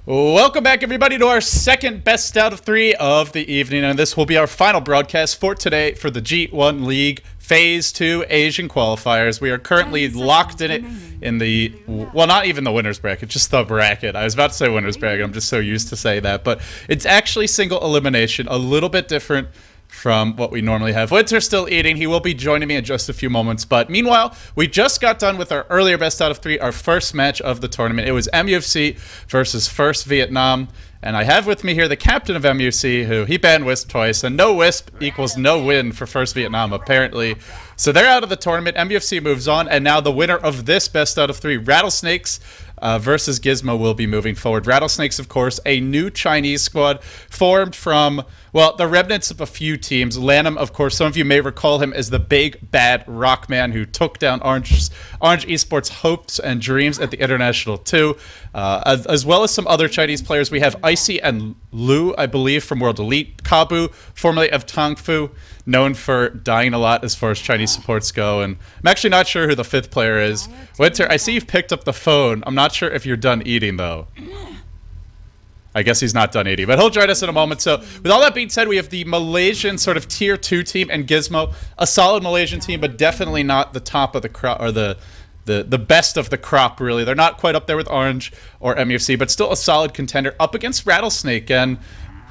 Welcome back, everybody, to our second best out of 3 of the evening, and this will be our final broadcast for today for the G1 League Phase 2 Asian qualifiers. We are currently locked in it in the, well, not even the winner's bracket, just the bracket. I was about to say winner's bracket, I'm just so used to saying that, but it's actually single elimination, a little bit different from what we normally have. Winter's still eating. He will be joining me in just a few moments. But meanwhile, we just got done with our earlier best out of 3, our first match of the tournament. It was MUFC versus First Vietnam. And I have with me here the captain of MUFC, who he banned Wisp twice. And no Wisp equals no win for First Vietnam, apparently. So they're out of the tournament. MUFC moves on. And now the winner of this best out of 3, Rattlesnakes, versus GizMo, will be moving forward. Rattlesnakes, of course, a new Chinese squad formed from, well, the remnants of a few teams. Lanham, of course, some of you may recall him as the big, bad rock man who took down Orange Esports' hopes and dreams at the International 2, as well as some other Chinese players. We have Icy and Lu, I believe, from World Elite. Kabu, formerly of Tangfu, known for dying a lot as far as Chinese supports go. And I'm actually not sure who the 5th player is. Winter, I see you've picked up the phone. I'm not sure if you're done eating, though. I guess he's not done eating, but he'll join us in a moment. So with all that being said, we have the Malaysian sort of tier 2 team and GizMo, a solid Malaysian team, but definitely not the top of the crop, or the best of the crop, really. They're not quite up there with Orange or MUFC, but still a solid contender up against Rattlesnake. And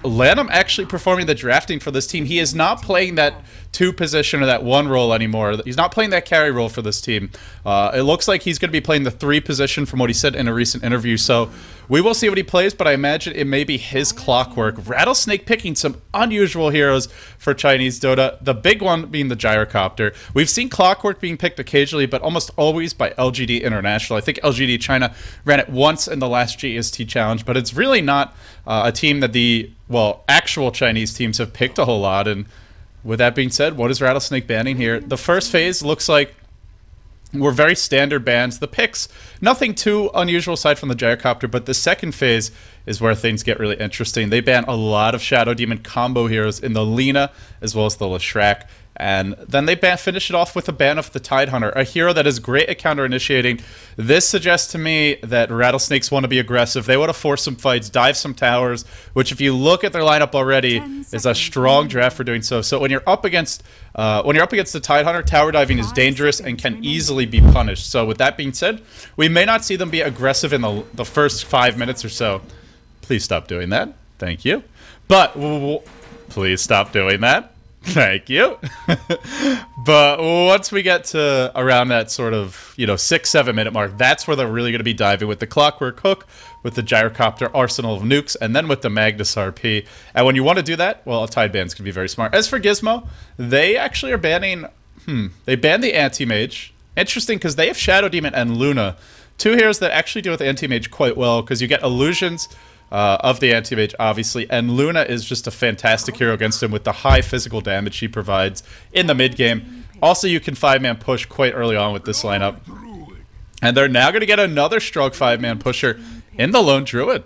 Lanham actually performing the drafting for this team. He is not playing that 2 position or that 1 role anymore. He's not playing that carry role for this team. It looks like he's going to be playing the 3 position from what he said in a recent interview. So we will see what he plays, but I imagine it may be his clockwork. Rattlesnake picking some unusual heroes for Chinese Dota, the big one being the Gyrocopter. We've seen clockwork being picked occasionally, but almost always by LGD International. I think LGD China ran it once in the last GST challenge, but it's really not a team that the, well, actual Chinese teams have picked a whole lot. And with that being said, what is Rattlesnake banning here? The first phase looks like we're very standard bans. The picks, nothing too unusual aside from the Gyrocopter, but the second phase is where things get really interesting. They ban a lot of Shadow Demon combo heroes in the Lina as well as the Leshrac. And then they finish it off with a ban of the Tidehunter, a hero that is great at counter-initiating. This suggests to me that Rattlesnakes want to be aggressive. They want to force some fights, dive some towers, which if you look at their lineup already is a strong draft for doing so. So when you're up against the Tidehunter, tower diving is dangerous and can easily be punished. So with that being said, we may not see them be aggressive in the first 5 minutes or so. Please stop doing that. Thank you. But please stop doing that. Thank you. But once we get to around that sort of, 6-7 minute mark, that's where they're really going to be diving with the Clockwork Hook, with the Gyrocopter Arsenal of Nukes, and then with the Magnus RP. And when you want to do that, well, a Tide ban's can be very smart. As for GizMo, they actually are banning, they banned the Anti-Mage. Interesting, because they have Shadow Demon and Luna, 2 heroes that actually deal with Anti-Mage quite well, because you get illusions of the Anti-Mage, obviously, and Luna is just a fantastic hero against him with the high physical damage she provides in the mid-game. Also, you can 5-man push quite early on with this lineup. And they're now going to get another strong 5-man pusher in the Lone Druid.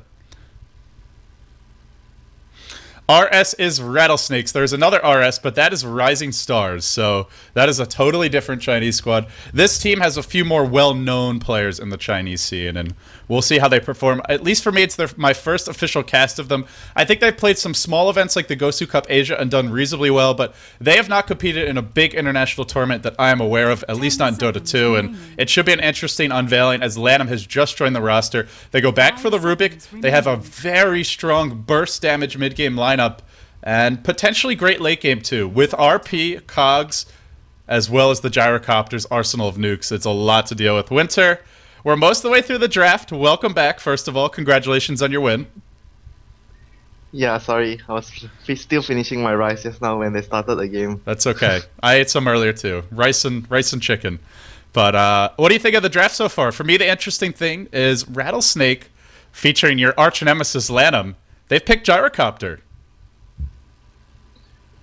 RS is Rattlesnakes. There's another RS, but that is Rising Stars, so that is a totally different Chinese squad. This team has a few more well-known players in the Chinese scene, and we'll see how they perform. At least for me, it's my first official cast of them. I think they've played some small events like the Gosu Cup Asia and done reasonably well, but they have not competed in a big international tournament that I am aware of, at least not in Dota 2, and it should be an interesting unveiling as Lanham has just joined the roster. They go back for the Rubik. They have a very strong burst damage mid-game lineup, and potentially great late game too, with RP, Cogs, as well as the Gyrocopters Arsenal of Nukes. It's a lot to deal with. Winter, we're most of the way through the draft. Welcome back, first of all. Congratulations on your win. Yeah, sorry. I was still finishing my rice just now when they started the game. That's okay. I ate some earlier too. Rice and chicken. But what do you think of the draft so far? For me, the interesting thing is Rattlesnake, featuring your arch nemesis Lanham, they've picked Gyrocopter.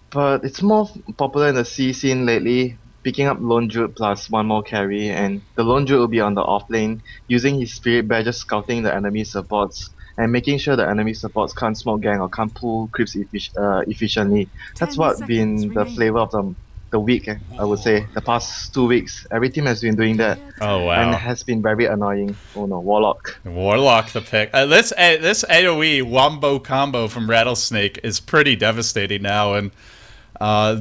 But it's more popular in the C scene lately, picking up Lone Druid plus 1 more carry, and the Lone Druid will be on the off lane, using his Spirit Badger scouting the enemy supports, and making sure the enemy supports can't smoke gang or can't pull creeps efficiently. That's what been the flavor of the the week, I would say. The past 2 weeks, every team has been doing that. Oh, wow. And has been very annoying. Oh no, Warlock. Warlock the pick. This AoE wombo combo from Rattlesnake is pretty devastating now, and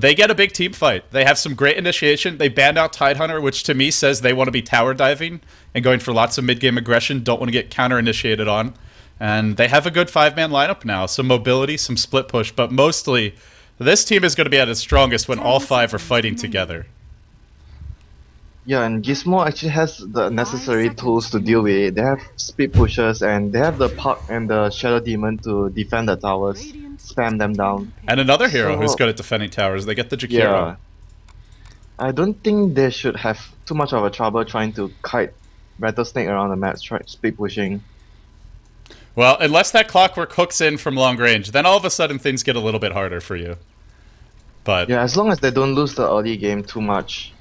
they get a big team fight. They have some great initiation. They banned out Tidehunter, which to me says they want to be tower diving and going for lots of mid-game aggression, don't want to get counter-initiated on. And they have a good 5-man lineup now. Some mobility, some split push, but mostly this team is going to be at its strongest when all 5 are fighting together. Yeah, and GizMo actually has the necessary tools to deal with it. They have speed pushers and they have the Puck and the Shadow Demon to defend the towers, spam them down. And another hero who's good at defending towers. They get the Jakiro. Yeah. I don't think they should have too much of a trouble trying to kite Rattlesnake around the map, speed pushing. Well, unless that clockwork hooks in from long range, then all of a sudden things get a little bit harder for you. But yeah, as long as they don't lose the early game too much.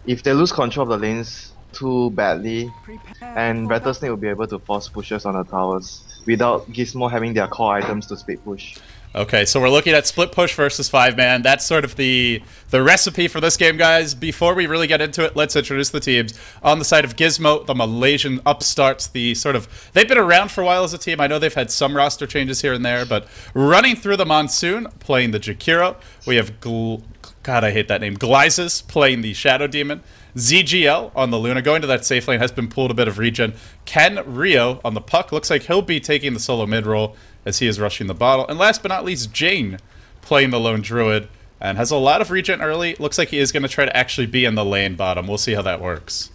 If they lose control of the lanes too badly, and Rattlesnake will be able to force pushes on the towers without GizMo having their core items to speed push. Okay, so we're looking at split push versus 5-man. That's sort of the recipe for this game, guys. Before we really get into it, let's introduce the teams. On the side of GizMo, the Malaysian upstarts, they've been around for a while as a team. I know they've had some roster changes here and there, but running through the monsoon, playing the Jakiro. We have, God, I hate that name, Glyzes playing the Shadow Demon. ZGL on the Luna, going to that safe lane, has been pulled a bit of regen. Ken Rio on the Puck, looks like he'll be taking the solo mid role as he is rushing the bottle. And last but not least, Jane playing the Lone Druid and has a lot of regen early. Looks like he is going to try to actually be in the lane bottom. We'll see how that works.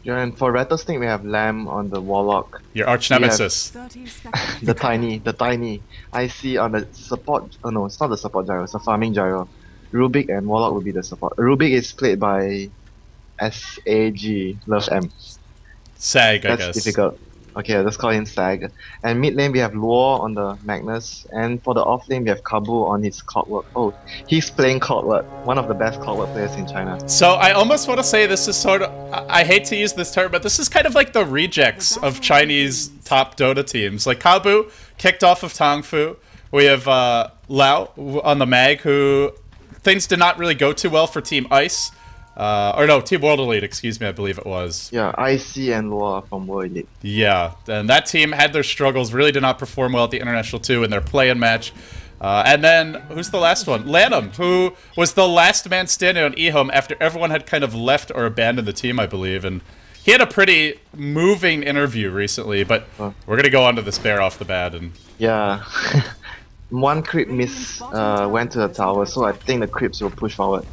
Yeah, and for Rattlesnake, we have Lamb on the Warlock. Your arch nemesis. the tiny. I see on the support. Oh no, it's not the support gyro, it's the farming gyro. Rubik and Warlock will be the support. Rubik is played by SAG, Love M. Sag, I guess. That's difficult. Okay, let's call him Sag. And mid lane we have Luo on the Magnus, and for the off lane we have Kabu on his Clockwork. Oh, he's playing Clockwork, one of the best Clockwork players in China. So I almost want to say this is sort of, I hate to use this term, but this is kind of like the rejects of Chinese top Dota teams. Like Kabu kicked off of Tongfu. We have Lao on the Mag, who things did not really go too well for Team Ice. Or no, Team World Elite, excuse me, I believe it was. Yeah, IC and Luo from World Elite. Yeah, and that team had their struggles, really did not perform well at the International 2 in their play-in match. And then, who's the last one? Lanham, who was the last man standing on eHome after everyone had kind of left or abandoned the team, I believe. And he had a pretty moving interview recently, but we're going to go on to this bear off the bat. And yeah. One creep miss went to the tower, so I think the creeps will push forward.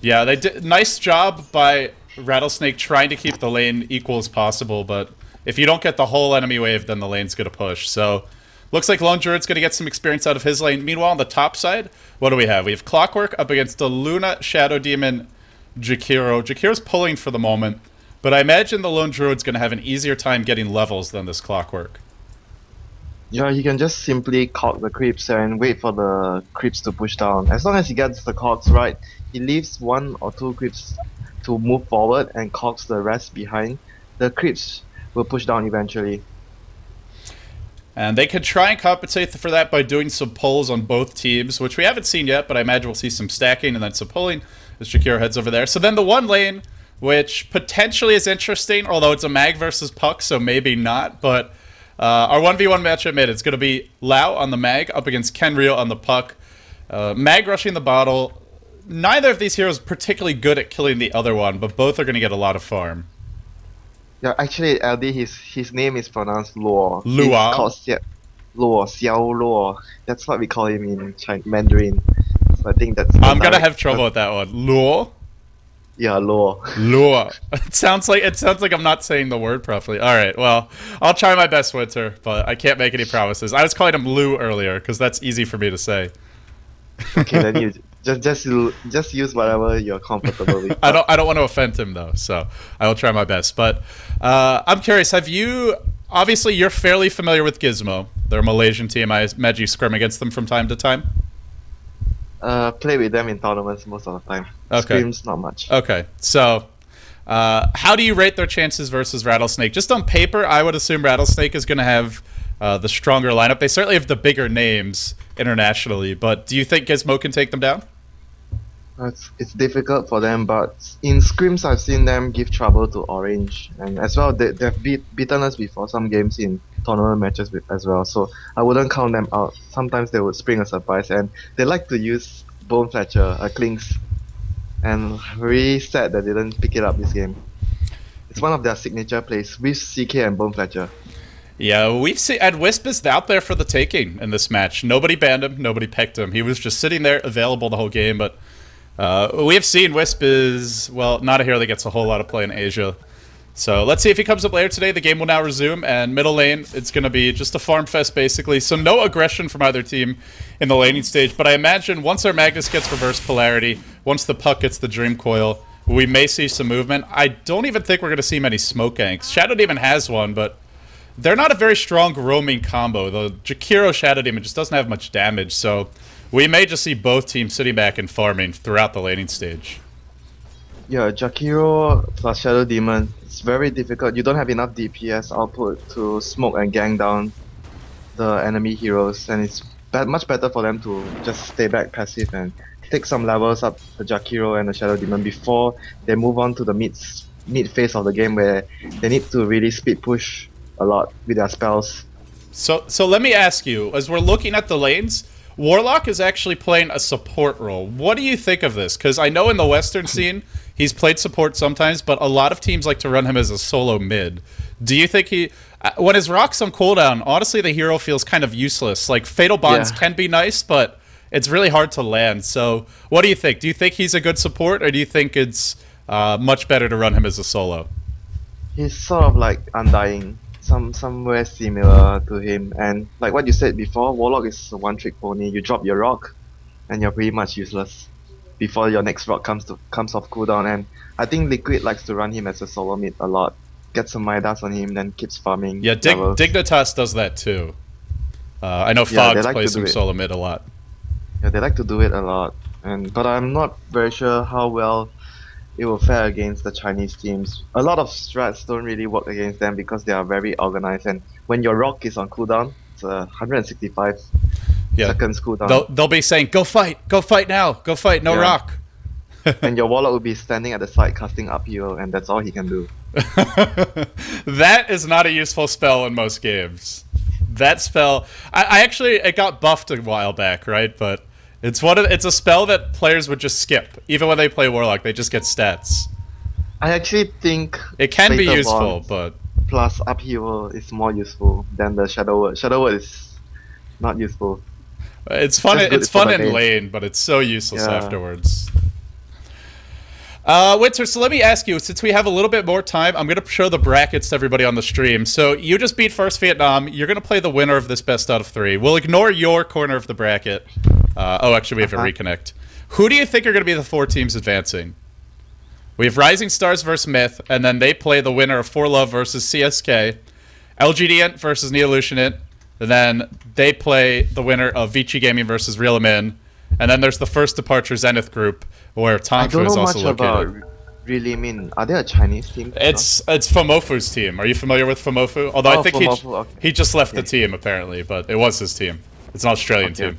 Yeah, they did nice job by Rattlesnake trying to keep the lane equal as possible, but if you don't get the whole enemy wave, then the lane's going to push. So, looks like Lone Druid's going to get some experience out of his lane. Meanwhile, on the top side, what do we have? We have Clockwork up against the Luna, Shadow Demon, Jakiro. Jakiro's pulling for the moment, but I imagine the Lone Druid's going to have an easier time getting levels than this Clockwork. Yeah, he can just simply cock the creeps and wait for the creeps to push down. As long as he gets the cocks right, he leaves 1 or 2 creeps to move forward and cocks the rest behind. The creeps will push down eventually. And they could try and compensate for that by doing some pulls on both teams, which we haven't seen yet, but I imagine we'll see some stacking and then some pulling as Shakira heads over there. So then the one lane, which potentially is interesting, although it's a Mag versus Puck, so maybe not, but our 1v1 matchup mid, it's going to be Lao on the Mag up against Ken Rio on the Puck. Mag rushing the bottle. Neither of these heroes particularly good at killing the other one, but both are going to get a lot of farm. Yeah, actually, LD, his name is pronounced Luo. Luo? Luo, Xiao Luo. That's what we call him in Mandarin. So I think that's... I'm going to have trouble with that one. Luo? Yeah, Luo. Luo. It sounds like I'm not saying the word properly. All right, well, I'll try my best, Winter, but I can't make any promises. I was calling him Lu earlier because that's easy for me to say. Okay, then you just use whatever you're comfortable with. I don't want to offend him though, so I will try my best. But I'm curious. Have you? Obviously, you're fairly familiar with GizMo. They're a Malaysian team. I imagine you scrim against them from time to time. Play with them in tournaments most of the time. Okay. Scrims, not much. Okay, so how do you rate their chances versus Rattlesnake? Just on paper, I would assume Rattlesnake is going to have the stronger lineup. They certainly have the bigger names internationally, but do you think GizMo can take them down? It's difficult for them, but in scrims I've seen them give trouble to Orange, and as well they've beaten us before some games in tournament matches as well. So I wouldn't count them out. Sometimes they would spring a surprise, and they like to use Bone Fletcher, Clinks, and very sad that they didn't pick it up this game. It's one of their signature plays with CK and Bone Fletcher. Yeah, we've seen, and Wisp is out there for the taking in this match. Nobody banned him, nobody picked him. He was just sitting there available the whole game, but we have seen Wisp is, well, not a hero that gets a whole lot of play in Asia. So let's see if he comes up later today. The game will now resume, and middle lane, it's going to be just a farm fest, basically. So no aggression from either team in the laning stage, but I imagine once our Magnus gets reverse polarity, once the Puck gets the Dream Coil, we may see some movement. I don't even think we're going to see many smoke ganks. Shadow Demon has one, but they're not a very strong roaming combo. The Jakiro Shadow Demon just doesn't have much damage, so we may just see both teams sitting back and farming throughout the laning stage. Yeah, Jakiro plus Shadow Demon, it's very difficult. You don't have enough DPS output to smoke and gang down the enemy heroes, and it's much better for them to just stay back passive and take some levels up the Jakiro and the Shadow Demon before they move on to the mid phase of the game where they need to really speed push a lot with their spells. So let me ask you, as we're looking at the lanes, Warlock is actually playing a support role. What do you think of this? Because I know in the Western scene, he's played support sometimes, but a lot of teams like to run him as a solo mid. Do you think he... when his Rock's on cooldown, honestly, the hero feels kind of useless. Like, Fatal Bonds can be nice, but it's really hard to land. So what do you think? Do you think he's a good support, or do you think it's much better to run him as a solo? He's sort of like Undying. Somewhere similar to him, and like what you said before, Warlock is a one-trick pony. You drop your rock, and you're pretty much useless before your next rock comes off cooldown. And I think Liquid likes to run him as a solo mid a lot. Get some Midas on him, then keeps farming. Yeah, Dignitas does that too. I know Fogs plays him solo mid a lot. Yeah, they like to do it a lot, but I'm not very sure how well it will fare against the Chinese teams. A lot of strats don't really work against them because they are very organized, and when your rock is on cooldown, it's 165 seconds cooldown. They'll be saying, go fight now, go fight, no rock. And your Warlock will be standing at the side casting upheaval, and that's all he can do. That is not a useful spell in most games. That spell, it got buffed a while back, right? But it's a spell that players would just skip. Even when they play Warlock, they just get stats. I actually think it can be useful, but plus upheaval is more useful than the Shadow Word. Shadow Word is not useful. It's fun. It's fun in lane, but it's so useless afterwards. Winter, so let me ask you, since we have a little bit more time, I'm going to show the brackets to everybody on the stream. So you just beat First Vietnam. You're going to play the winner of this best out of 3. We'll ignore your corner of the bracket. Oh, actually, we have to reconnect. Who do you think are going to be the 4 teams advancing? We have Rising Stars versus Myth, and then they play the winner of 4Love versus CSK, LGDient versus Neolutionant, and then they play the winner of Vici Gaming versus Real Min, and then there's the First Departure Zenith group, where Tongfu is also located. I don't know much about Really Min. Are they a Chinese team? It's Fomofu's team. Are you familiar with Fomofu? Although I think he just left the team, apparently, but it was his team. It's an Australian team.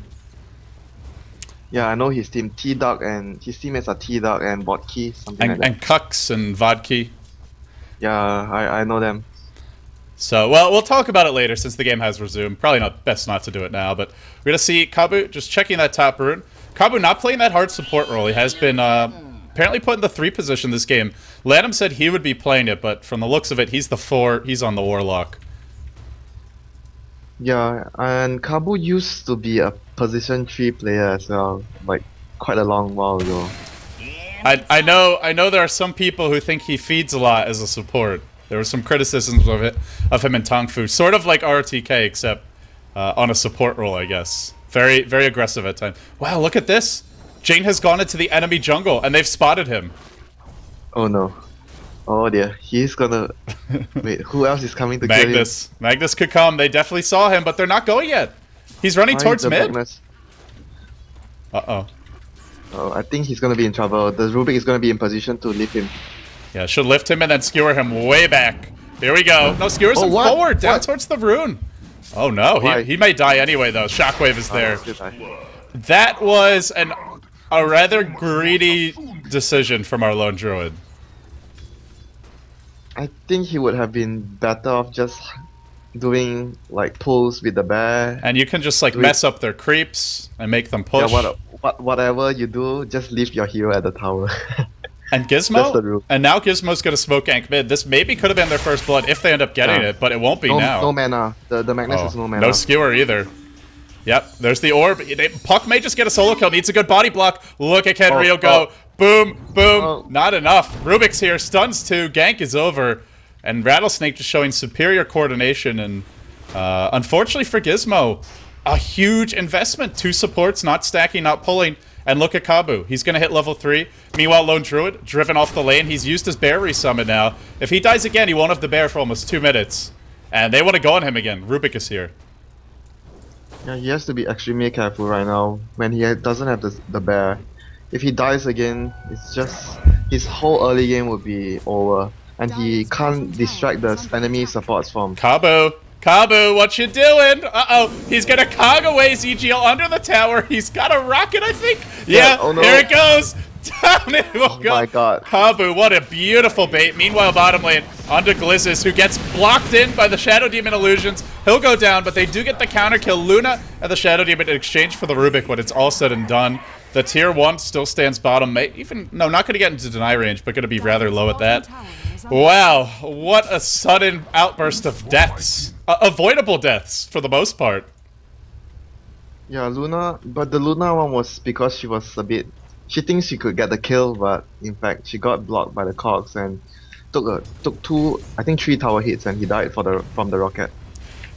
Yeah, I know his team, T-Dog, and his teammates are T-Dog and Botki, something like that. And Kux and Vodki. Yeah, I know them. So, well, we'll talk about it later since the game has resumed. Probably best not to do it now, but we're going to see Kabu just checking that top rune. Kabu not playing that hard support role. He has been apparently put in the 3 position this game. Lanham said he would be playing it, but from the looks of it, he's the 4. He's on the Warlock. Yeah, and Kabu used to be a position 3 player as well, like quite a long while ago. I know there are some people who think he feeds a lot as a support. There were some criticisms of him in Tongfu, sort of like RTK, except on a support role, I guess. Very, very aggressive at times. Wow, look at this! Jane has gone into the enemy jungle, and they've spotted him. Oh no. Oh dear, he's gonna... Wait, who else is coming to kill him? Magnus could come. They definitely saw him, but they're not going yet. He's running towards mid. Uh-oh. Oh, I think he's gonna be in trouble. The Rubik is gonna be in position to lift him. Yeah, should lift him and then skewer him way back. Here we go. No, skewers him forward, down towards the rune. Oh no, he may die anyway though. Shockwave is there. That was an a rather greedy decision from our lone druid. I think he would have been better off just doing like pulls with the bear. And you can just like mess up their creeps and make them push. Yeah, whatever you do, just leave your hero at the tower. And That's the GizMo? rule. And now GizMo's gonna smoke gank mid. This maybe could have been their first blood if they end up getting it, but it won't be now. No mana. The Magnus is no mana. No skewer either. Yep, there's the orb. Puck may just get a solo kill. Needs a good body block. Look at Kenryo go. Boom, boom. Not enough. Rubik's here. Stuns too. Gank is over. And Rattlesnake just showing superior coordination. And unfortunately for GizMo, a huge investment. 2 supports, not stacking, not pulling. And look at Kabu. He's going to hit level 3. Meanwhile, Lone Druid, driven off the lane. He's used his bear resummon now. If he dies again, he won't have the bear for almost 2 minutes. And they want to go on him again. Rubik is here. Yeah, he has to be extremely careful right now when he doesn't have the bear. If he dies again, it's just his whole early game would be over, and he can't distract the enemy supports from. Kabu, what you doing? Uh-oh, he's gonna cog away ZGL under the tower. He's got a rocket, I think. Yeah, oh no. Here it goes. Down it will go. Oh my god. Kabu, what a beautiful bait. Meanwhile, bottom lane, onto Glizzes, who gets blocked in by the Shadow Demon illusions. He'll go down, but they do get the counter kill. Luna and the Shadow Demon in exchange for the Rubik when it's all said and done. The tier 1 still stands bottom. No, not going to get into deny range, but going to be rather low at that. Wow, what a sudden outburst of deaths. Avoidable deaths, for the most part. Yeah, Luna, but the Luna one was because she was a bit... She thinks she could get the kill, but in fact she got blocked by the cogs and took 2, I think 3 tower hits, and he died from the rocket.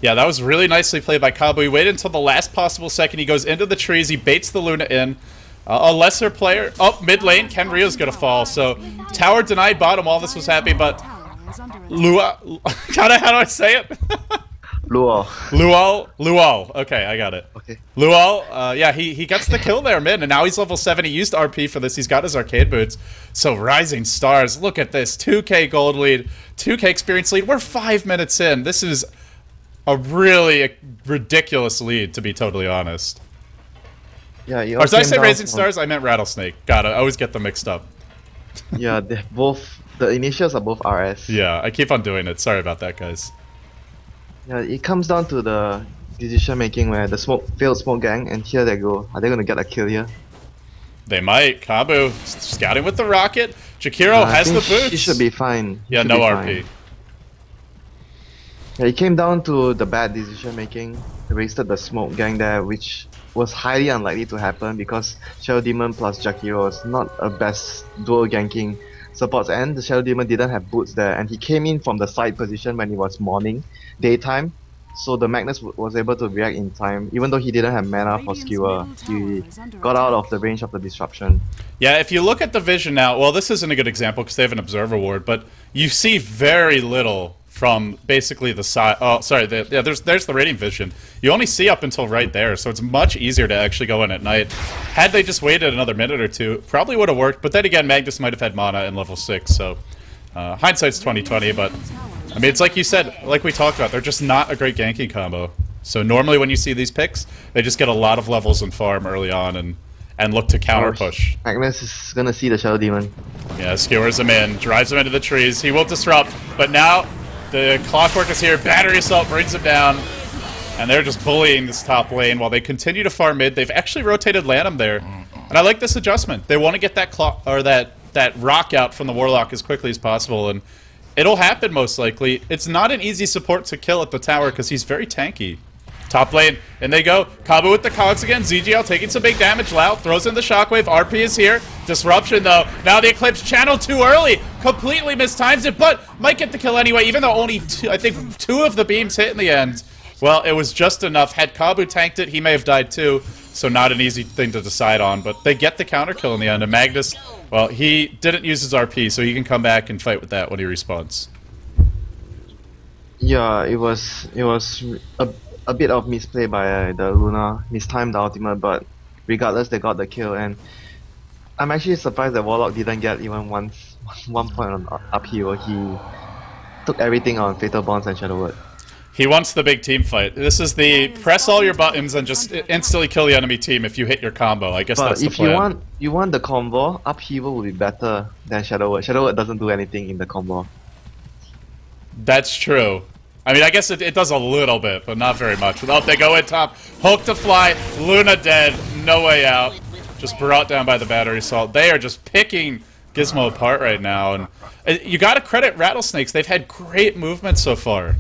Yeah, that was really nicely played by Kabu. He waited until the last possible second. He goes into the trees. He baits the Luna in. A lesser player. Oh, mid lane. Kenryo's going to fall. So, tower denied bottom while this was happening, but... Lua... how do I say it? Lual. Okay, I got it. Okay. Lual, yeah, he gets the kill there mid, and now he's level 7. He used RP for this. He's got his arcade boots. So, Rising Stars, look at this. 2k gold lead, 2k experience lead. We're 5 minutes in. This is a really ridiculous lead, to be totally honest. Yeah, or did I say Rising Stars? I meant Rattlesnake. Got it. I always get them mixed up. Yeah, they're both... The initials are both RS. Yeah, I keep on doing it. Sorry about that, guys. Yeah, it comes down to the decision making where the failed smoke gang, and here they go. Are they gonna get a kill here? They might. Kabu scouting with the rocket. Jakiro has the boots. He should be fine. Yeah, no RP. Yeah, it came down to the bad decision making. They wasted the smoke gang there, which was highly unlikely to happen because Shadow Demon plus Jakiro is not a best dual ganking supports, and the Shadow Demon didn't have boots there, and he came in from the side position when it was daytime, so the Magnus was able to react in time. Even though he didn't have mana for skewer, he got out of the range of the disruption. Yeah, if you look at the vision now, well, this isn't a good example because they have an observer ward, but you see very little from basically the side. Oh, sorry, there's the radiant vision. You only see up until right there, so it's much easier to actually go in at night. Had they just waited another minute or two, probably would have worked, but then again, Magnus might have had mana in level 6, so hindsight's 20/20, but I mean, it's like you said, like we talked about, they're just not a great ganking combo. So normally when you see these picks, they just get a lot of levels and farm early on and look to counter push. Magnus is gonna see the Shadow Demon. Yeah, skewers him in, drives him into the trees. He will disrupt, but now the Clockwork is here. Battery Assault brings him down, and they're just bullying this top lane while they continue to farm mid. They've actually rotated Lanham there, and I like this adjustment. They want to get that that rock out from the Warlock as quickly as possible, and it'll happen most likely. It's not an easy support to kill at the tower because he's very tanky. Top lane, and they go. Kabu with the cogs again. ZGL taking some big damage. Lau throws in the shockwave. RP is here. Disruption though. Now the Eclipse channel too early. Completely mistimes it, but might get the kill anyway, even though only I think two of the beams hit in the end. Well, it was just enough. Had Kabu tanked it, he may have died too. So not an easy thing to decide on, but they get the counter kill in the end. And Magnus, well, he didn't use his RP, so he can come back and fight with that when he respawns. Yeah, it was a bit of misplay by the Luna, mistimed the ultimate, but regardless, they got the kill. And I'm actually surprised that Warlock didn't get even one point on upheaval. He took everything on Fatal Bonds and Shadow Word. He wants the big team fight. This is the press all your buttons and just instantly kill the enemy team if you hit your combo. I guess that's the plan. But if you want the combo, upheaval will be better than Shadow Word. Shadow Word doesn't do anything in the combo. That's true. I mean, I guess it does a little bit, but not very much. Oh, they go in top. Hook to fly. Luna dead. No way out. Just brought down by the battery assault. They are just picking GizMo apart right now. And you got to credit Rattlesnakes. They've had great movement so far.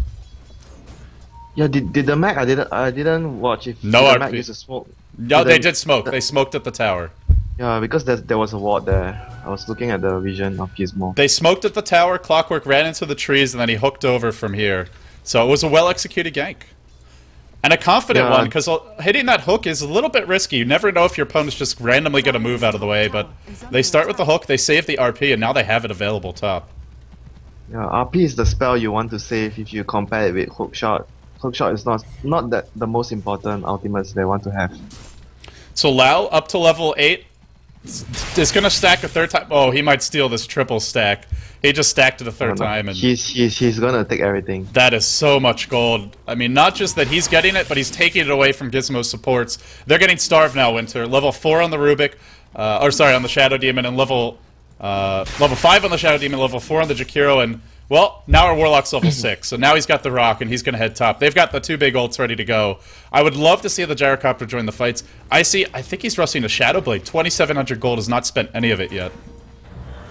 Yeah, did the Mac? I didn't watch if no the RP. Mac used to smoke. No, they did smoke. They smoked at the tower. Yeah, because there was a ward there. I was looking at the vision of GizMo. They smoked at the tower. Clockwork ran into the trees, and then he hooked over from here. So it was a well-executed gank. And a confident one, because hitting that hook is a little bit risky. You never know if your opponent's just randomly going to move out of the way, but they start with the hook, they save the RP, and now they have it available top. Yeah, RP is the spell you want to save if you compare it with hook shot. Hook shot is not that the most important ultimates they want to have. So Lau, up to level 8, is going to stack a third time. Oh, he might steal this triple stack. He just stacked it a third time. And he's going to take everything. That is so much gold. I mean, not just that he's getting it, but he's taking it away from GizMo's supports. They're getting starved now, Winter. Level 4 on the Rubik, or sorry, on the Shadow Demon, and level 5 on the Shadow Demon, level 4 on the Jakiro, and well, now our Warlock's level 6, so now he's got the Rock, and he's going to head top. They've got the 2 big ults ready to go. I would love to see the Gyrocopter join the fights. I think he's rushing a Shadow Blade. 2,700 gold, has not spent any of it yet.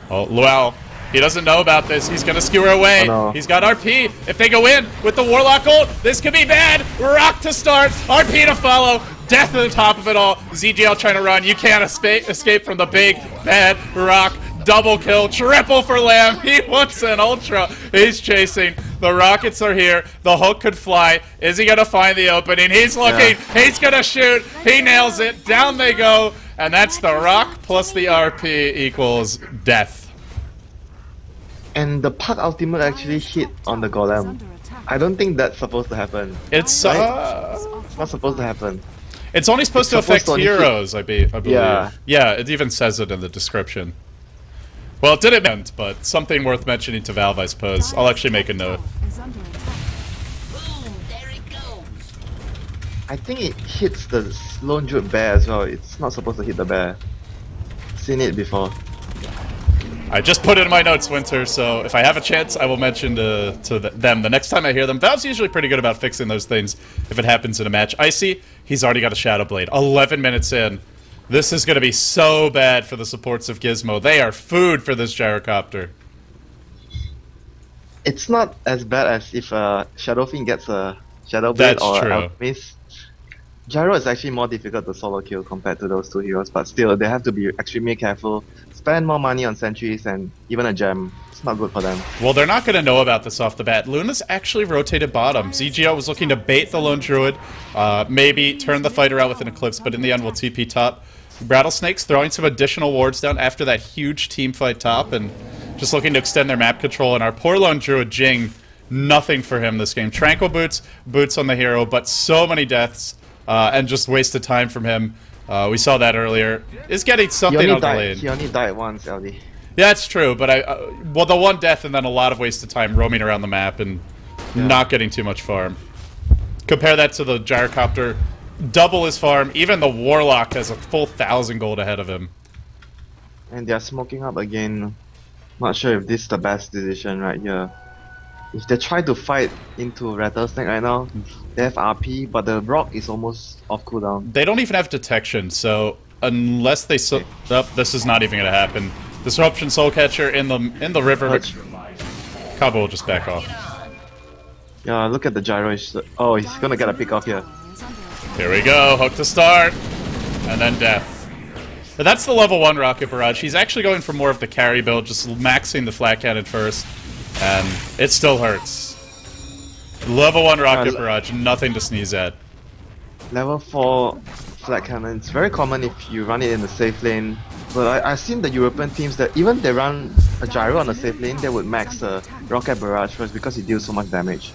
Oh, Luau, he doesn't know about this. He's going to skewer away. Oh, no. He's got RP. If they go in with the Warlock ult, this could be bad. Rock to start, RP to follow. Death at the top of it all. ZGL trying to run. You can't escape from the big, bad Rock. Double kill, triple for Lamb. He wants an ultra. He's chasing. The rockets are here. The hook could fly. Is he going to find the opening? He's looking. Yeah. He's going to shoot. He nails it. Down they go. And that's the Rock plus the RP equals death. And the Puck ultimate actually hit on the Golem. I don't think that's supposed to happen. It's not supposed to happen. It's only supposed to affect heroes, I believe. Yeah. Yeah, it even says it in the description. Well, it didn't end, but something worth mentioning to Valve, I suppose. I'll actually make a note. I think it hits the Lone Druid Bear as well. It's not supposed to hit the bear. Seen it before. I just put it in my notes, Winter, so if I have a chance, I will mention to them the next time I hear them. Valve's usually pretty good about fixing those things if it happens in a match. Icy, he's already got a Shadow Blade. 11 minutes in. This is going to be so bad for the supports of GizMo. They are food for this Gyrocopter. It's not as bad as if Shadowfiend gets a Shadow Blade or Alchemist. Gyro is actually more difficult to solo kill compared to those 2 heroes, but still, they have to be extremely careful, spend more money on sentries and even a gem. It's not good for them. Well, they're not going to know about this off the bat. Luna's actually rotated bottom. ZGO was looking to bait the Lone Druid, maybe turn the fighter out with an Eclipse, but in the end will TP top. Rattlesnake's throwing some additional wards down after that huge team fight top, and just looking to extend their map control. And our poor Lone Druid, Jing, nothing for him this game. Tranquil boots on the hero, but so many deaths, and just wasted time from him. We saw that earlier. Is getting something on the lane. He only died once, LD. Yeah, it's true, but well, the one death and then a lot of wasted time roaming around the map and not getting too much farm. Compare that to the Gyrocopter. Double his farm. Even the Warlock has a full 1,000 gold ahead of him. And they're smoking up again. Not sure if this is the best decision right here. If they try to fight into Rattlesnake right now, they have RP, but the Rock is almost off cooldown. They don't even have detection, so unless they this is not even going to happen. Disruption Soul Catcher in the river. Cabo will just back off. Yeah, look at the gyro. Oh, he's gonna get a pick off here. Here we go, hook to start, and then death. But that's the level 1 Rocket Barrage. He's actually going for more of the carry build, just maxing the flat cannon first, and it still hurts. Level 1 Rocket Barrage, nothing to sneeze at. Level 4 flat cannon, it's very common if you run it in the safe lane. But I've seen the European teams that even if they run a gyro on the safe lane, they would max the Rocket Barrage first because it deals so much damage.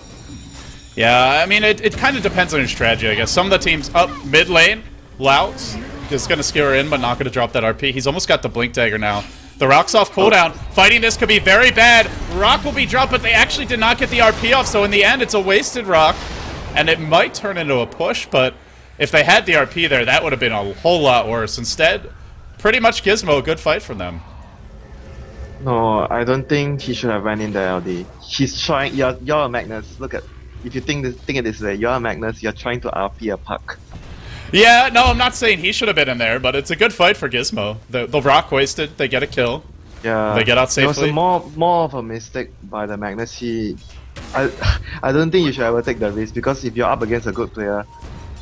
Yeah, I mean, it kind of depends on your strategy, I guess. Some of the teams up mid lane, Louts is going to skewer in, but not going to drop that RP. He's almost got the Blink Dagger now. The Rock's off cooldown. Fighting this could be very bad. Rock will be dropped, but they actually did not get the RP off, so in the end, it's a wasted Rock. And it might turn into a push, but if they had the RP there, that would have been a whole lot worse. Instead, pretty much GizMo, a good fight from them. No, I don't think he should have went in the LD. He's trying. You're a Magnus. Look at. If you think it this way, you're a Magnus. You're trying to RP a puck. Yeah, no, I'm not saying he should have been in there, but it's a good fight for GizMo. The Rock wasted. They get a kill. Yeah. They get out safely. It was more of a mistake by the Magnus. I don't think you should ever take the risk, because if you're up against a good player,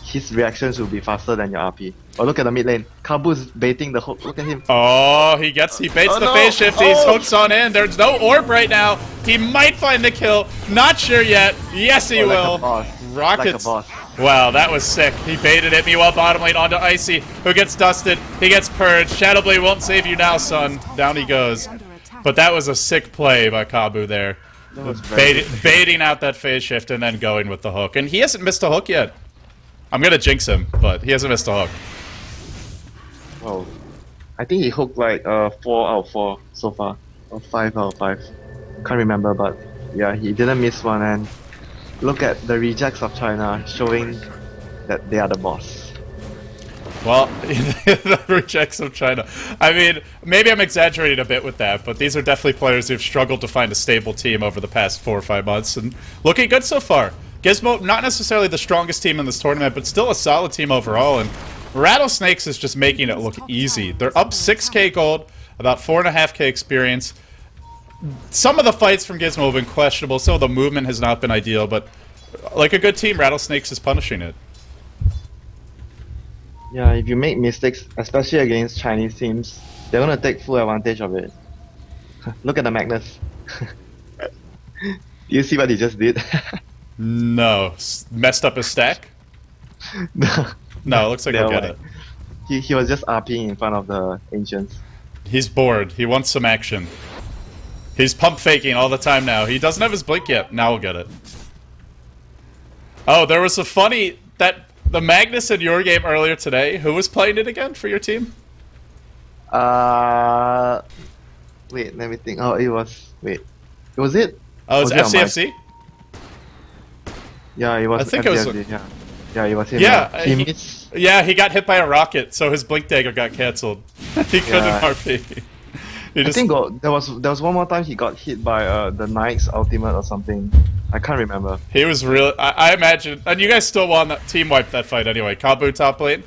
his reactions will be faster than your RP. Oh, look at the mid lane. Kabu's baiting the hook. Look at him. Oh, he baits the phase shift. He's hooks on in. There's no orb right now. He might find the kill. Not sure yet. Yes, he will. Rockets. Like a boss. Wow, that was sick. He baited it. Meanwhile, bottom lane onto Icy, who gets dusted. He gets purged. Shadowblade won't save you now, son. Down he goes. But that was a sick play by Kabu there. Baiting out that phase shift and then going with the hook. And he hasn't missed a hook yet. I'm gonna jinx him, but he hasn't missed a hook. Oh, I think he hooked like 4 out of 4 so far, or 5 out of 5. Can't remember, but yeah, he didn't miss one. And look at the rejects of China showing that they are the boss. Well, the rejects of China. I mean, maybe I'm exaggerating a bit with that, but these are definitely players who've struggled to find a stable team over the past 4 or 5 months, and looking good so far. GizMo, not necessarily the strongest team in this tournament, but still a solid team overall, and Rattlesnakes is just making it look easy. They're up 6k gold, about 4.5k experience. Some of the fights from GizMo have been questionable, some of the movement has not been ideal, but like a good team, Rattlesnakes is punishing it. Yeah, if you make mistakes, especially against Chinese teams, they're gonna take full advantage of it. Look at the Magnus. Do you see what he just did? No. Messed up his stack? No, it looks like he'll get it. He was just RPing in front of the Ancients. He's bored. He wants some action. He's pump faking all the time now. He doesn't have his blink yet. Now we'll get it. Oh, there was a funny... The Magnus in your game earlier today, who was playing it again for your team? Wait, let me think. Oh, it was... Wait. Was it? Oh, it was FCFC? Yeah, it was. I think FCFC, it was. Yeah, it was him. Yeah, he missed. Yeah, he got hit by a rocket, so his blink dagger got cancelled. He couldn't RP. I think there was one more time he got hit by the Knight's ultimate or something. I can't remember. He was real. I imagine, and you guys still won that team wipe that fight anyway. Kabu top lane.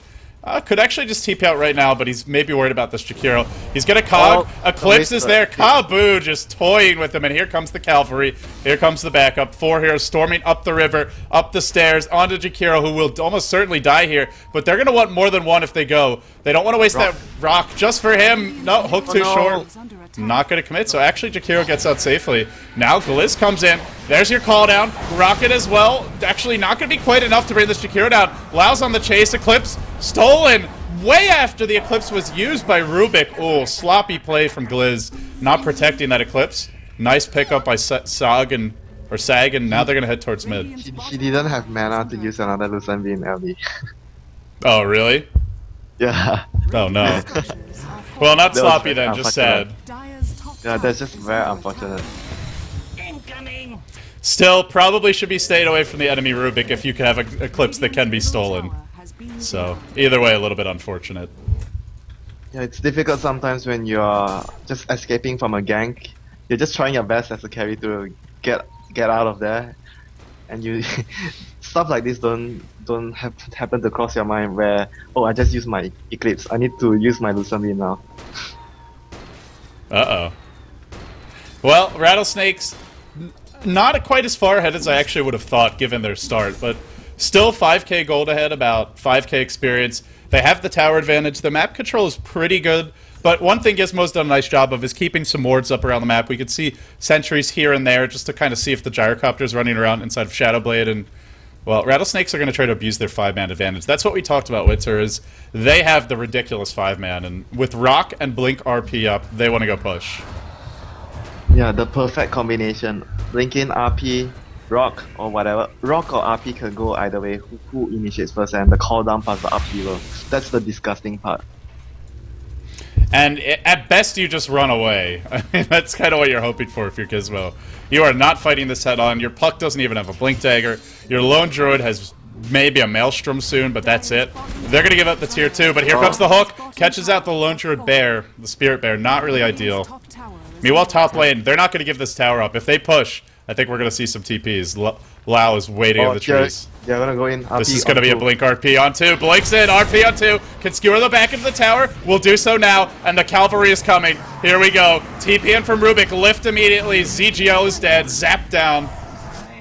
Could actually just TP out right now, but he's maybe worried about this Jakiro. He's gonna Cog. Eclipse is there. Kabu just toying with him, and here comes the cavalry. Here comes the backup. 4 heroes storming up the river, up the stairs, onto Jakiro, who will almost certainly die here. But they're gonna want more than one if they go. They don't want to waste that rock just for him. No, hook too short. Not gonna commit, so actually Jakiro gets out safely. Now Gliz comes in. There's your call down. Rocket as well. Actually not gonna be quite enough to bring this Jakiro down. Lau's on the chase. Eclipse stolen way after the Eclipse was used by Rubik. Oh, sloppy play from Gliz. Not protecting that Eclipse. Nice pickup by Sag, and now they're gonna head towards mid. He didn't have mana to use another Lucian in LD. Oh, really? Yeah. Oh no. Well, not sloppy then, just sad. Yeah, that's just very unfortunate. Still, probably should be staying away from the enemy Rubik if you can have an Eclipse that can be stolen. So, either way, a little bit unfortunate. Yeah, it's difficult sometimes when you're just escaping from a gank. You're just trying your best as a carry to get out of there, and you stuff like this don't happen to cross your mind where, oh, I just used my Eclipse, I need to use my Lucian now. Uh-oh. Well, Rattlesnakes, not quite as far ahead as I actually would have thought given their start, but still 5k gold ahead, about 5k experience. They have the tower advantage. The map control is pretty good, but one thing GizMo's done a nice job of is keeping some wards up around the map. We could see sentries here and there just to kind of see if the gyrocopter's running around inside of Shadowblade, and well, Rattlesnakes are going to try to abuse their 5-man advantage. That's what we talked about, Witzer, is they have the ridiculous 5-man, and with Rock and Blink RP up, they want to go push. Yeah, the perfect combination. Blink in RP, Rock or whatever. Rock or RP can go either way. Who initiates first, and the call down plus the up hero. That's the disgusting part. And at best, you just run away. I mean, that's kind of what you're hoping for if you're GizMo. You are not fighting this head-on. Your Puck doesn't even have a Blink Dagger. Your Lone Druid has maybe a Maelstrom soon, but that's it. They're going to give up the tier 2, but here comes the hook. Catches out the Lone Druid Bear, the Spirit Bear. Not really ideal. Meanwhile, top lane, they're not going to give this tower up. If they push, I think we're going to see some TPs. Lao is waiting in the trees. They're going to go in. RP this is going to be a Blink RP on 2. Blink's in, RP on 2. Can skewer the back into the tower. Will do so now, and the cavalry is coming. Here we go. TP in from Rubik. Lift immediately. ZGL is dead. Zapped down.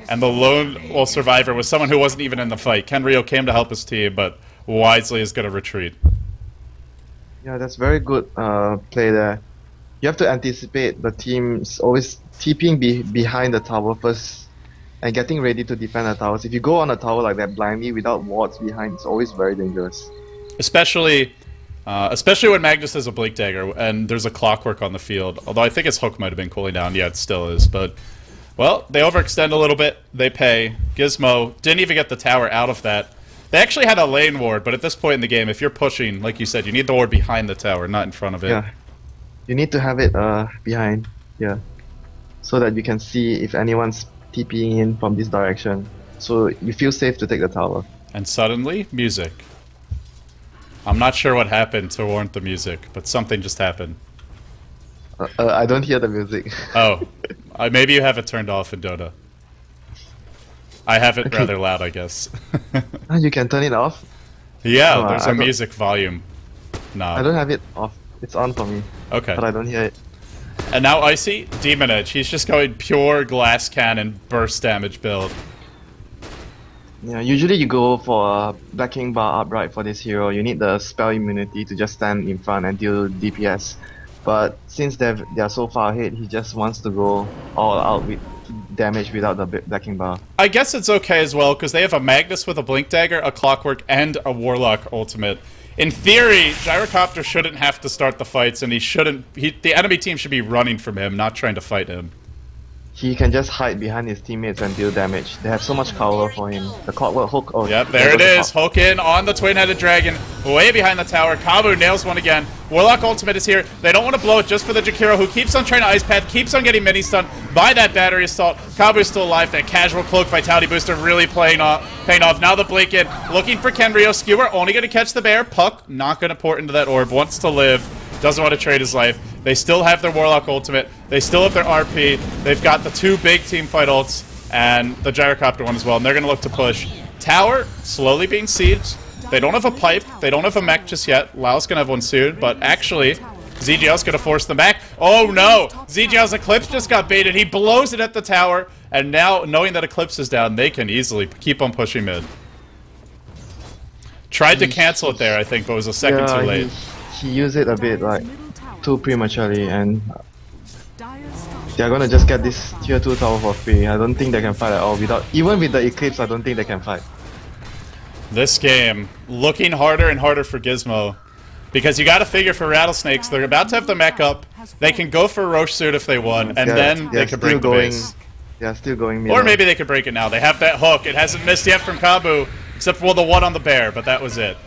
And the lone survivor was someone who wasn't even in the fight. Kenryo came to help his team, but wisely is going to retreat. Yeah, that's very good play there. You have to anticipate the teams always TPing behind the tower first and getting ready to defend the towers. If you go on a tower like that blindly without wards behind, it's always very dangerous. Especially when Magnus has a Blink Dagger and there's a Clockwork on the field. Although I think his hook might have been cooling down. Yeah, it still is. But, well, they overextend a little bit. They pay. GizMo didn't even get the tower out of that. They actually had a lane ward, but at this point in the game, if you're pushing, like you said, you need the ward behind the tower, not in front of it. Yeah. You need to have it behind, yeah, so that you can see if anyone's TPing in from this direction. So you feel safe to take the tower. And suddenly, music. I'm not sure what happened to warrant the music, but something just happened. I don't hear the music. Oh, maybe you have it turned off in Dota. I have it rather loud, I guess. You can turn it off? Yeah, there's a music volume knob. I don't have it off. It's on for me. Okay. But I don't hear it. And now Icy, Demon Edge. He's just going pure glass cannon burst damage build. Yeah, usually you go for a backing bar upright for this hero. You need the spell immunity to just stand in front and deal DPS. But since they are so far ahead, he just wants to go all out with damage without the backing bar. I guess it's okay as well, because they have a Magnus with a Blink Dagger, a Clockwork, and a Warlock ultimate. In theory, Gyrocopter shouldn't have to start the fights, and the enemy team should be running from him, not trying to fight him. He can just hide behind his teammates and deal damage. They have so much cover for him. The Clockwork hook. Oh, yep, there it is. Hook in on the Twin-Headed Dragon, way behind the tower. Kabu nails one again. Warlock ultimate is here. They don't want to blow it just for the Jakiro, who keeps on trying to Ice Path, keeps on getting mini-stunned by that Battery Assault. Kabu's still alive. That casual Cloak Vitality Booster really paying off. Now the Blink in, looking for Kenryo. Skewer only going to catch the bear. Puck not going to port into that orb. Wants to live. Doesn't want to trade his life. They still have their Warlock ultimate. They still have their RP. They've got the 2 big team fight ults and the Gyrocopter one as well. And they're going to look to push. Tower slowly being sieged. They don't have a pipe. They don't have a mech just yet. Lao's going to have one soon. But actually, ZGL's going to force them back. Oh no! ZGL's Eclipse just got baited. He blows it at the tower. And now, knowing that Eclipse is down, they can easily keep on pushing mid. Tried to cancel it there, I think, but was a second too late. He used it a bit like too prematurely, and they're gonna just get this tier 2 tower for free. I don't think they can fight at all without, even with the Eclipse. I don't think they can fight. This game looking harder and harder for GizMo, because you got to figure for Rattlesnakes, they're about to have the mech up. They can go for Roche suit if they want, and then they can break the base. Yeah, still going. Or maybe they could break it now. They have that hook. It hasn't missed yet from Kabu, except for the one on the bear, but that was it.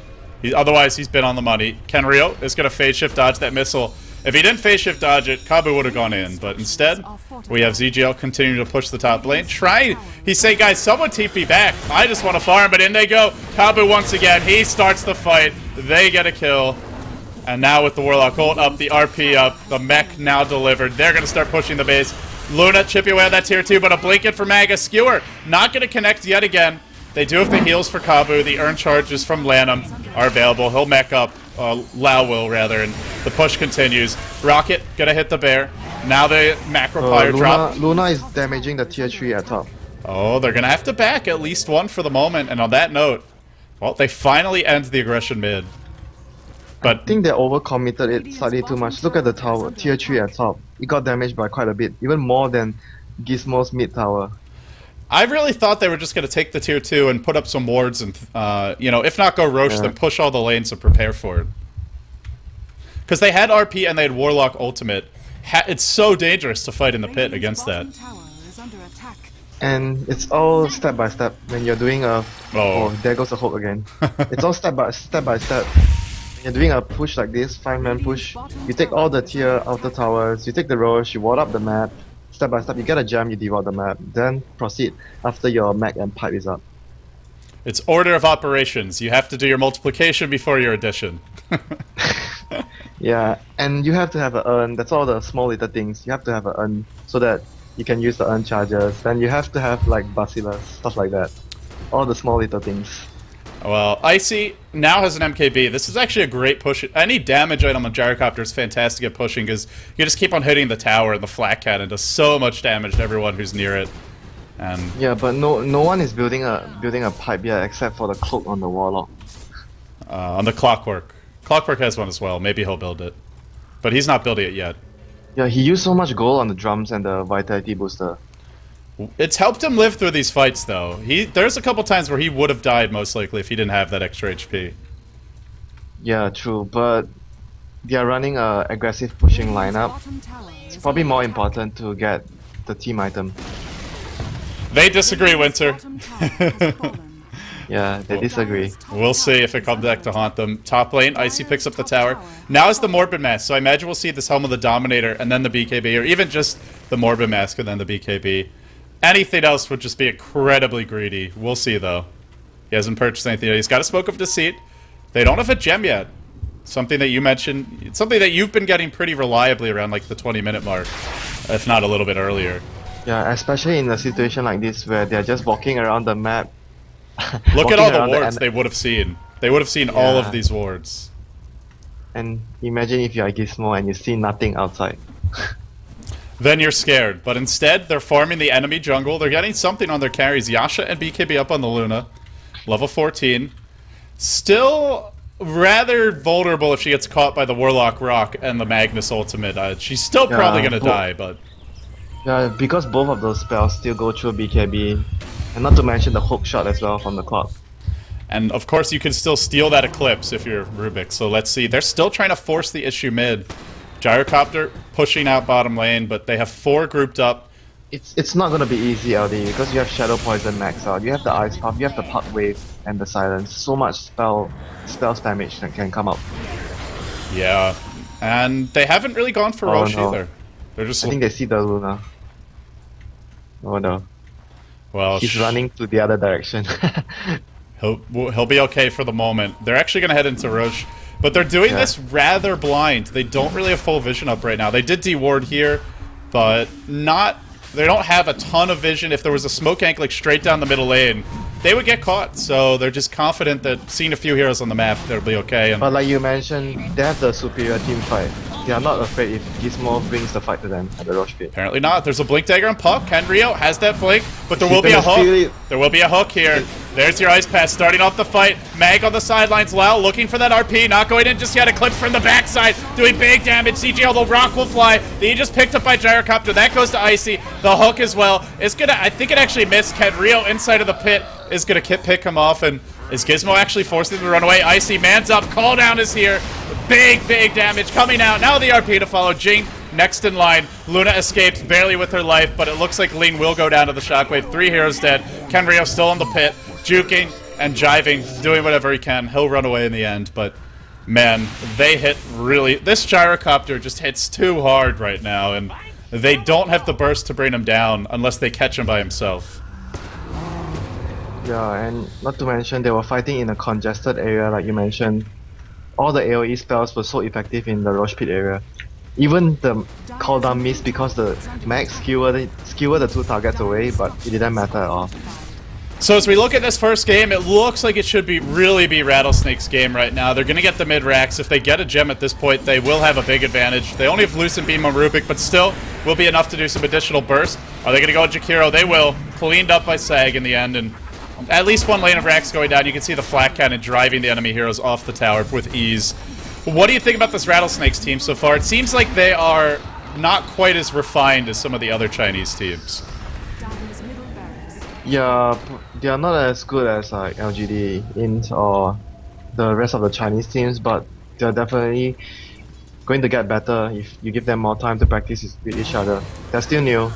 Otherwise, he's been on the money. Kenryo is going to phase shift dodge that missile. If he didn't phase shift dodge it, Kabu would have gone in. But instead, we have ZGL continuing to push the top lane. He's saying, guys, someone TP back. I just want to farm, but in they go. Kabu once again. He starts the fight. They get a kill. And now with the Warlock ult up, the RP up, the mech now delivered. They're going to start pushing the base. Luna chipping away at that tier 2, but a blink in for Maga. Skewer not going to connect yet again. They do have the heals for Kabu. The earn charges from Lanham are available. He'll mech up. Lao will, rather, and the push continues. Rocket gonna hit the bear. Now the macro fire drop. Luna is damaging the tier 3 at top. Oh, they're gonna have to back at least one for the moment. And on that note, well, they finally end the aggression mid. But I think they overcommitted it slightly too much. Look at the tower, tier 3 at top. It got damaged by quite a bit, even more than GizMo's mid tower. I really thought they were just going to take the tier 2 and put up some wards and, you know, if not go Roche, then push all the lanes and prepare for it. Because they had RP and they had Warlock ultimate. It's so dangerous to fight in the pit against that. And it's all step by step when you're doing a... Oh, there goes the hook again. It's all step by step. You're doing a push like this, 5-man push. You take all the tier outer towers, you take the Roche, you ward up the map. Step by step, you get a gem, you devour the map. Then proceed after your mech and pipe is up. It's order of operations. You have to do your multiplication before your addition. Yeah, and you have to have an urn. That's all the small little things. You have to have an urn so that you can use the urn charges. Then you have to have like bacillus, stuff like that. All the small little things. Well, Icy now has an MKB. This is actually a great push. Any damage item on Gyrocopter is fantastic at pushing because you just keep on hitting the tower and the flat cannon does so much damage to everyone who's near it. And yeah, but no one is building a pipe yet except for the cloak on the warlock. On the Clockwork. Clockwork has one as well. Maybe he'll build it. But he's not building it yet. Yeah, he used so much gold on the drums and the vitality booster. It's helped him live through these fights, though. There's a couple times where he would have died, most likely, if he didn't have that extra HP. Yeah, true, but they are running a aggressive pushing lineup. It's probably more important to get the team item. They disagree, Winter. Yeah, they disagree. We'll see if it comes back to haunt them. Top lane, Icy picks up the tower. Now is the Morbid Mask, so I imagine we'll see this Helm of the Dominator and then the BKB, or even just the Morbid Mask and then the BKB. Anything else would just be incredibly greedy. We'll see, though. He hasn't purchased anything yet. He's got a Smoke of Deceit. They don't have a gem yet. Something that you mentioned. It's something that you've been getting pretty reliably around like the 20-minute mark, if not a little bit earlier. Yeah, especially in a situation like this where they're just walking around the map. Look at all the wards they would have seen. They would have seen all of these wards. And imagine if you're a GizMo and you see nothing outside. Then you're scared. But instead, they're farming the enemy jungle. They're getting something on their carries. Yasha and BKB up on the Luna. Level 14. Still rather vulnerable if she gets caught by the Warlock Rock and the Magnus ultimate. She's still probably going to die, but... Yeah, because both of those spells still go through BKB. And not to mention the hook shot as well from the clock. And of course you can still steal that Eclipse if you're Rubik. So let's see. They're still trying to force the issue mid. Gyrocopter pushing out bottom lane, but they have 4 grouped up. It's not gonna be easy, LD, because you have Shadow Poison max out, you have the Ice Puff, you have the Puck Wave and the Silence. So much spell damage that can come up. Yeah, and they haven't really gone for Roche either. They're just. I think they see the Luna. Oh no. Well, he's running to the other direction. He'll be okay for the moment. They're actually gonna head into Roche. But they're doing this rather blind. They don't really have full vision up right now. They did deward here, but not... They don't have a ton of vision. If there was a smoke gank like straight down the middle lane, they would get caught. So they're just confident that seeing a few heroes on the map, they'll be okay. And but like you mentioned, they have the superior team fight. They are not afraid if GizMo brings the fight to them at the Roche pit. Apparently not. There's a Blink Dagger on Puck. Ken Rio has that blink, but there will be a hook. There will be a hook here. There's your Ice Pass starting off the fight. Mag on the sidelines. Lau looking for that RP. Not going in just yet. Eclipse from the backside. Doing big damage. CG, although Rock will fly. He just picked up by Gyrocopter. That goes to Icy. The hook as well. It's gonna... I think it actually missed. Ken Rio inside of the pit is gonna pick him off. And is GizMo actually forcing him to run away? Icy, man's up. Call down is here. Big damage coming out. Now the RP to follow. Jing next in line. Luna escapes barely with her life, but it looks like Lean will go down to the shockwave. 3 heroes dead. Ken Rio still in the pit, juking and jiving, doing whatever he can. He'll run away in the end, but man, they hit really... This Gyrocopter just hits too hard right now, and they don't have the burst to bring him down unless they catch him by himself. Yeah, and not to mention they were fighting in a congested area like you mentioned. All the AoE spells were so effective in the Roche pit area. Even the cooldown missed because the max skewered the 2 targets away, but it didn't matter at all. So as we look at this first game, it looks like it should really be Rattlesnake's game right now. They're going to get the mid-racks. If they get a gem at this point, they will have a big advantage. They only have Lucent Beam on Rubik, but still will be enough to do some additional burst. Are they going to go Jakiro? They will. Cleaned up by Sag in the end, and at least 1 lane of racks going down. You can see the flat cannon driving the enemy heroes off the tower with ease. What do you think about this Rattlesnakes team so far? It seems like they are not quite as refined as some of the other Chinese teams. Yeah, they are not as good as like LGD, INT, or the rest of the Chinese teams, but they're definitely going to get better if you give them more time to practice with each other. They're still new.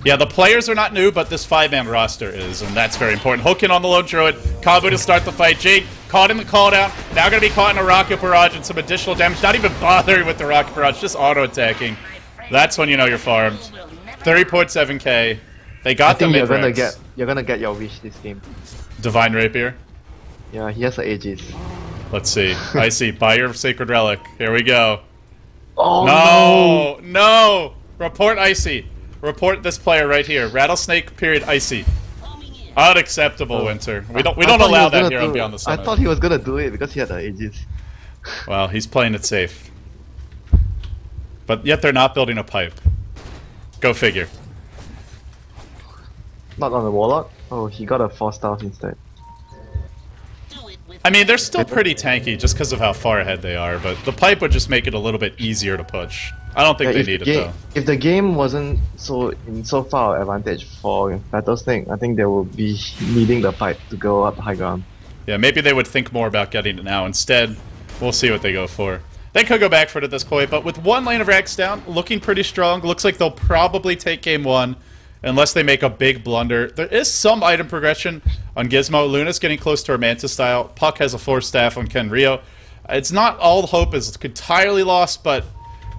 Yeah, the players are not new, but this 5-man roster is, and that's very important. Hook in on the lone druid. Kabu to start the fight. Jade caught in the call down. Now going to be caught in a rocket barrage and some additional damage. Not even bothering with the rocket barrage, just auto-attacking. That's when you know you're farmed. 30.7k. They got the mid-ranks. You're gonna get your wish this game. Divine Rapier. Yeah, he has the Aegis. Let's see. I see. Buy your Sacred Relic. Here we go. Oh no! No! Report Icy. Report this player right here. Rattlesnake period Icy. Unacceptable, Winter. We don't allow that here on Beyond the Summit. I thought he was gonna do it because he had the Aegis. Well, he's playing it safe. But yet they're not building a pipe. Go figure. Not on the Warlock? Oh, he got a 4-star instead. I mean, they're still pretty tanky just because of how far ahead they are, but the pipe would just make it a little bit easier to push. I don't think they need it, though. If the game wasn't so far advantage for Rattlesnake, I think they will be needing the pipe to go up high ground. Yeah, maybe they would think more about getting it now. Instead, we'll see what they go for. They could go back for it at this point, but with one lane of Rax down, looking pretty strong. Looks like they'll probably take game 1. Unless they make a big blunder. There is some item progression on GizMo. Luna's getting close to her Manta style. Puck has a 4-staff on Ken Rio. It's not all hope is entirely lost, but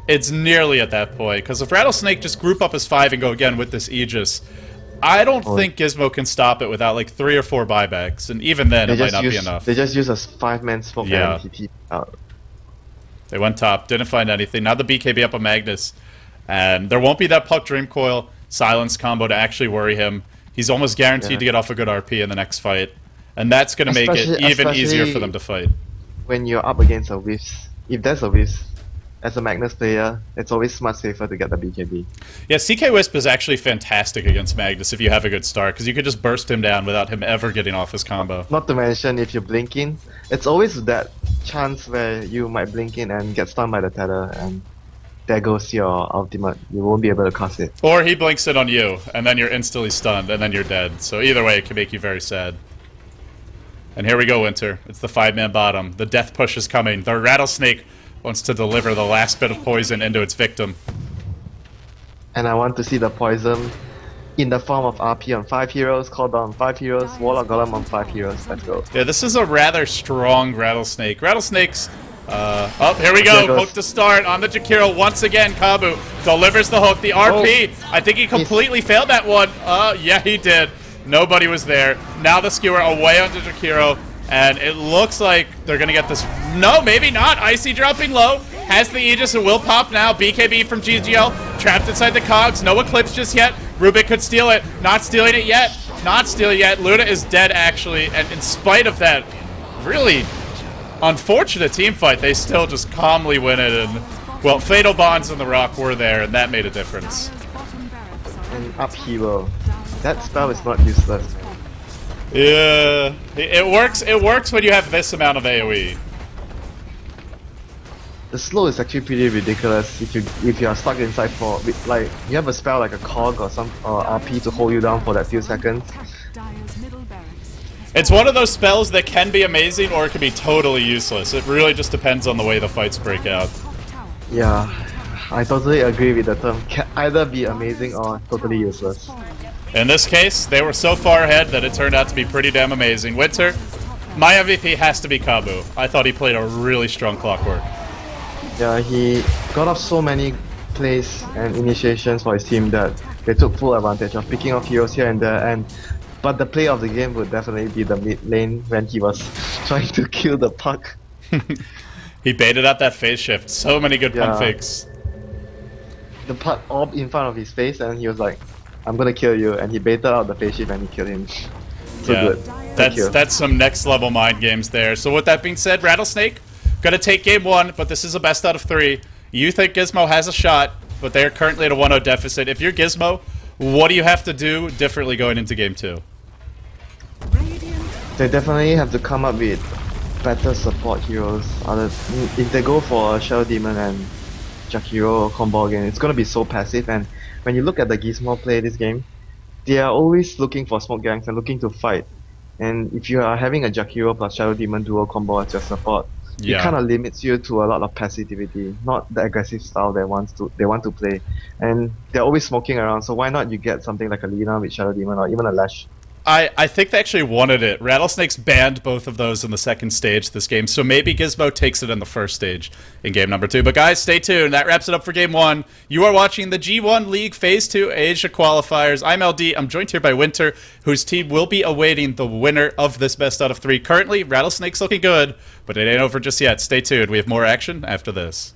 it's nearly at that point. Because if Rattlesnake just group up as 5 and go again with this Aegis, I don't think GizMo can stop it without like 3 or 4 buybacks. And even then, it might not be enough. They just use a 5-man smoke and TP out. They went top, didn't find anything. Now the BKB up on Magnus. And there won't be that Puck Dream Coil silence combo to actually worry him. He's almost guaranteed to get off a good RP in the next fight. And that's going to make it even easier for them to fight. When you're up against a Wisp, if there's a Wisp, as a Magnus player, it's always much safer to get the BKB. Yeah, CK Wisp is actually fantastic against Magnus if you have a good start, because you could just burst him down without him ever getting off his combo. Not to mention, if you blink in, it's always that chance where you might blink in and get stunned by the tether, and there goes your ultimate. You won't be able to cast it. Or he blinks it on you, and then you're instantly stunned, and then you're dead. So either way, it can make you very sad. And here we go, Winter. It's the 5-man bottom. The death push is coming. The Rattlesnake wants to deliver the last bit of poison into its victim. And I want to see the poison in the form of RP on 5 heroes, call down 5 heroes, Warlock Golem on 5 heroes. Let's go. Yeah, this is a rather strong Rattlesnake. Rattlesnake's oh, here we go. Hook to start on the Jakiro once again. Kabu delivers the hook. The RP. I think he completely failed that one. Yeah, he did. Nobody was there. Now the skewer away onto Jakiro, and it looks like they're gonna get this. No, maybe not. Icy dropping low. Has the Aegis. It will pop now. BKB from GGL. Trapped inside the cogs. No eclipse just yet. Rubik could steal it. Not stealing it yet. Not stealing yet. Luna is dead actually, and in spite of that, really unfortunate team fight, they still just calmly win it, and well, Fatal Bonds and the Rock were there, and that made a difference. And up hero. That spell is not useless. Yeah, it works when you have this amount of AoE. The slow is actually pretty ridiculous if you are stuck inside for like you have a spell like a cog or some RP to hold you down for that few seconds. It's one of those spells that can be amazing or it can be totally useless. It really just depends on the way the fights break out. Yeah, I totally agree with the term. Can either be amazing or totally useless. In this case, they were so far ahead that it turned out to be pretty damn amazing. Winter, my MVP has to be Kabu. I thought he played a really strong Clockwork. Yeah, he got off so many plays and initiations for his team that they took full advantage of picking off heroes here and there, but the play of the game would definitely be the mid lane when he was trying to kill the Puck. He baited out that phase shift. So many good pump fakes. The Puck orb in front of his face and he was like, I'm gonna kill you, and he baited out the phase shift and he killed him. So good. That's some next level mind games there. So with that being said, Rattlesnake gonna take game 1, but this is a best out of 3. You think GizMo has a shot, but they are currently at a 1-0 deficit. If you're GizMo, what do you have to do differently going into game 2? They definitely have to come up with better support heroes. If they go for a Shadow Demon and Jakiro combo again, it's gonna be so passive. And when you look at the GizMo play this game, they are always looking for smoke ganks and looking to fight. And if you are having a Jakiro plus Shadow Demon duo combo as your support, it Yeah. kind of limits you to a lot of passivity, not the aggressive style they want to play. And they're always smoking around, so why not you get something like a Lina with Shadow Demon or even a Lash? I think they actually wanted it. Rattlesnake's banned both of those in the second stage this game, so maybe GizMo takes it in the first stage in game number 2. But guys, stay tuned. That wraps it up for game 1. You are watching the G1 League Phase 2 Asia qualifiers. I'm LD. I'm joined here by Winter, whose team will be awaiting the winner of this best out of 3. Currently, Rattlesnake's looking good, but it ain't over just yet. Stay tuned. We have more action after this.